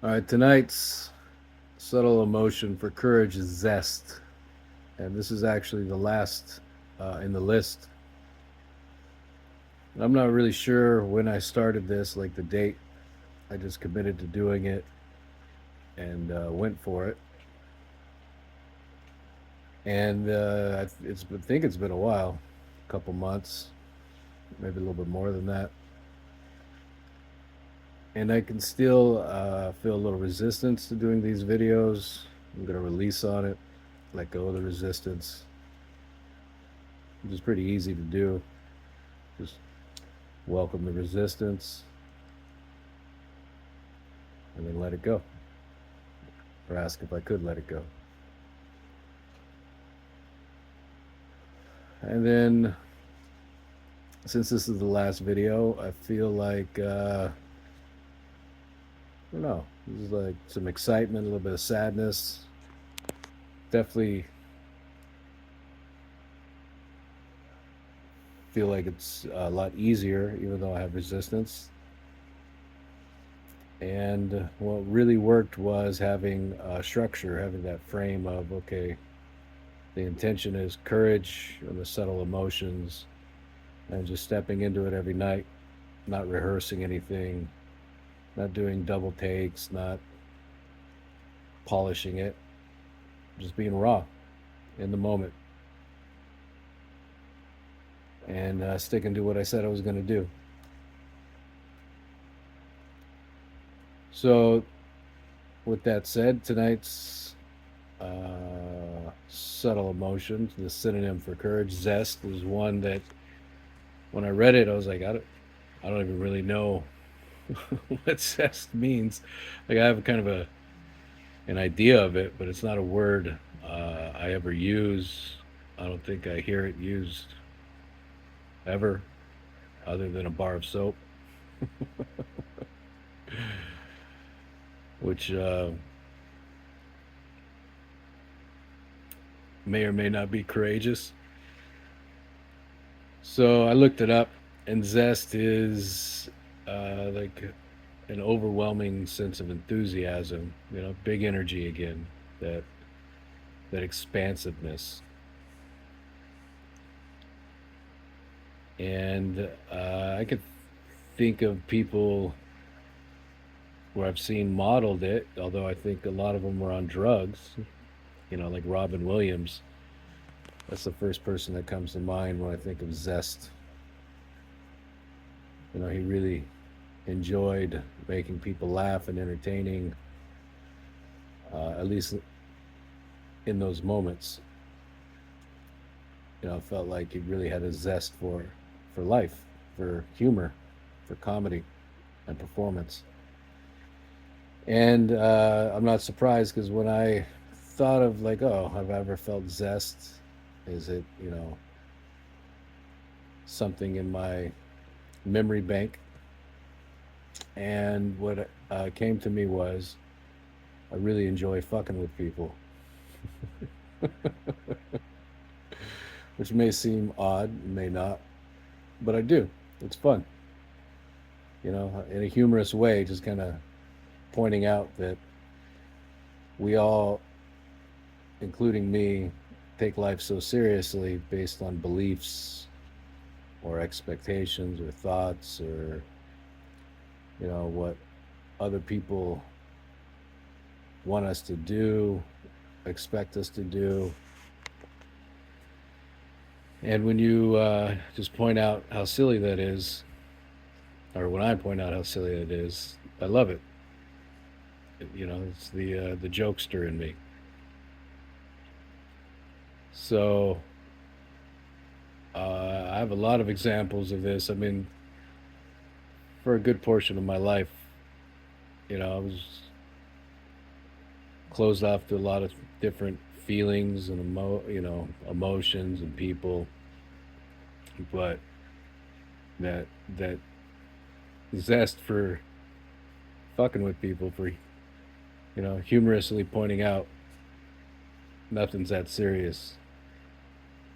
All right, tonight's subtle emotion for courage is zest. And this is actually the last in the list. And I'm not really sure when I started this, like the date. I just committed to doing it and went for it. And I think it's been a while, a couple months, maybe a little bit more than that. And I can still feel a little resistance to doing these videos. I'm going to release on it, let go of the resistance, which is pretty easy to do. Just welcome the resistance and then let it go, or ask if I could let it go. And then, since this is the last video, I feel like, I don't know, this is like some excitement, a little bit of sadness. Definitely feel like it's a lot easier, even though I have resistance. And what really worked was having a structure, having that frame of, okay, the intention is courage and the subtle emotions, and just stepping into it every night, not rehearsing anything, not doing double takes, not polishing it, just being raw in the moment and sticking to what I said I was going to do. So, with that said, tonight's subtle emotions, the synonym for courage, zest, is one that when I read it, I was like, I don't even really know what zest means. Like, I have kind of an idea of it, but it's not a word I ever use. I don't think I hear it used ever, other than a bar of soap, which may or may not be courageous. So I looked it up, and zest is like an overwhelming sense of enthusiasm. Big energy again. That expansiveness, and I could think of people where I've seen modeled it. Although I think a lot of them were on drugs. Like Robin Williams. That's the first person that comes to mind when I think of zest. He really enjoyed making people laugh and entertaining, at least in those moments. I felt like he really had a zest for life, for humor, for comedy and performance. And I'm not surprised, because when I thought of, like, oh, have I ever felt zest? Is it, something in my memory bank? And what came to me was, I really enjoy fucking with people, which may seem odd, may not, but I do. It's fun, in a humorous way, just kind of pointing out that we all, including me, take life so seriously based on beliefs or expectations or thoughts, or what other people want us to do, expect us to do. And when you just point out how silly that is, or when I point out how silly that is, I love it. It's the jokester in me. So I have a lot of examples of this. I mean, for a good portion of my life, I was closed off to a lot of different feelings and emotions and people. But that zest for fucking with people, for humorously pointing out nothing's that serious,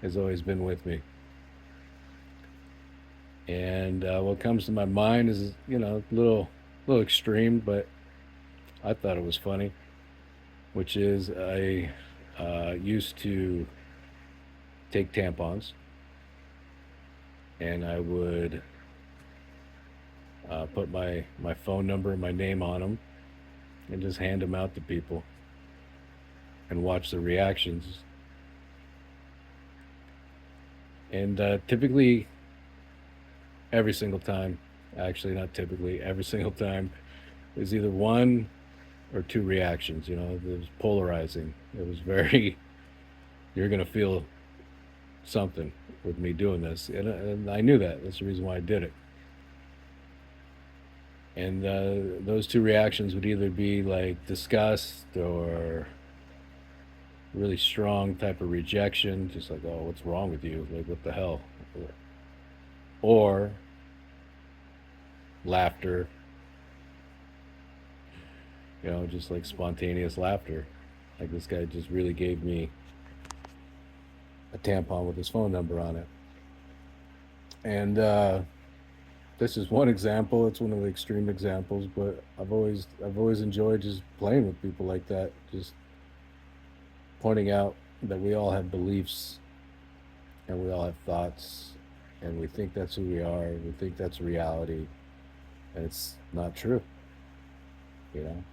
has always been with me. And what comes to my mind is, a little extreme, but I thought it was funny, which is I used to take tampons and I would put my phone number and my name on them and just hand them out to people and watch the reactions. And typically, every single time, actually, not typically, every single time, is either one or two reactions. You know, it was polarizing. It was very, you're going to feel something with me doing this. And I knew that. That's the reason why I did it. And those two reactions would either be like disgust or really strong type of rejection, just like, oh, what's wrong with you? Like, what the hell? Or laughter, just like spontaneous laughter. Like, this guy just really gave me a tampon with his phone number on it. And this is one example. It's one of the extreme examples, but I've always enjoyed just playing with people like that, just pointing out that we all have beliefs and we all have thoughts and we think that's who we are, we think that's reality, and it's not true, you know.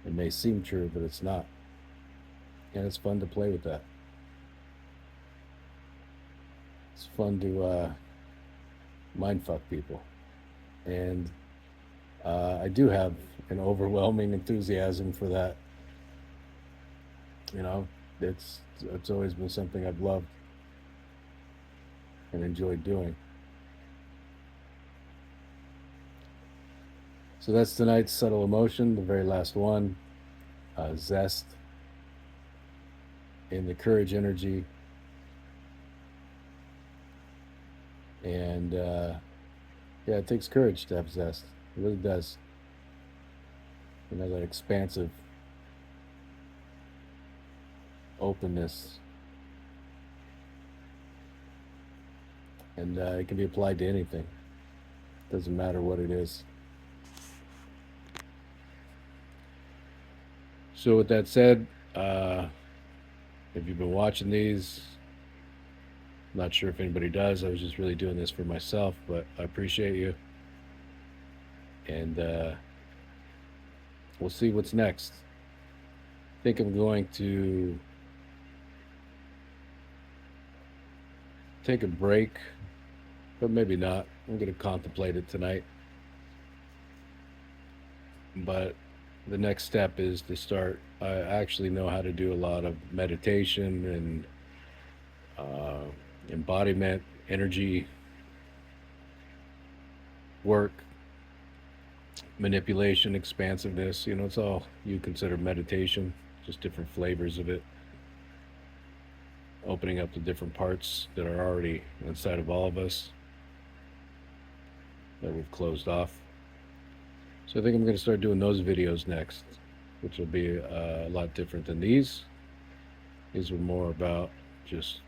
It may seem true, but it's not. And it's fun to play with that. It's fun to mind fuck people. And I do have an overwhelming enthusiasm for that. You know, it's always been something I've loved and enjoyed doing. So that's tonight's subtle emotion, the very last one, zest, in the courage energy, and yeah, it takes courage to have zest. It really does. That expansive openness, and it can be applied to anything. Doesn't matter what it is. So with that said, if you've been watching these, not sure if anybody does. I was just really doing this for myself, but I appreciate you. And we'll see what's next. I think I'm going to take a break, but maybe not. I'm going to contemplate it tonight. But the next step is to start. I actually know how to do a lot of meditation and embodiment, energy work, manipulation, expansiveness. It's all you consider meditation, just different flavors of it, opening up the different parts that are already inside of all of us that we've closed off. So I think I'm going to start doing those videos next, which will be a lot different than these. These were more about just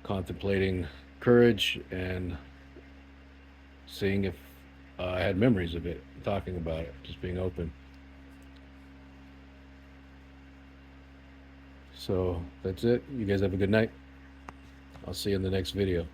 contemplating courage and seeing if I had memories of it, talking about it, just being open. So that's it. You guys have a good night. I'll see you in the next video.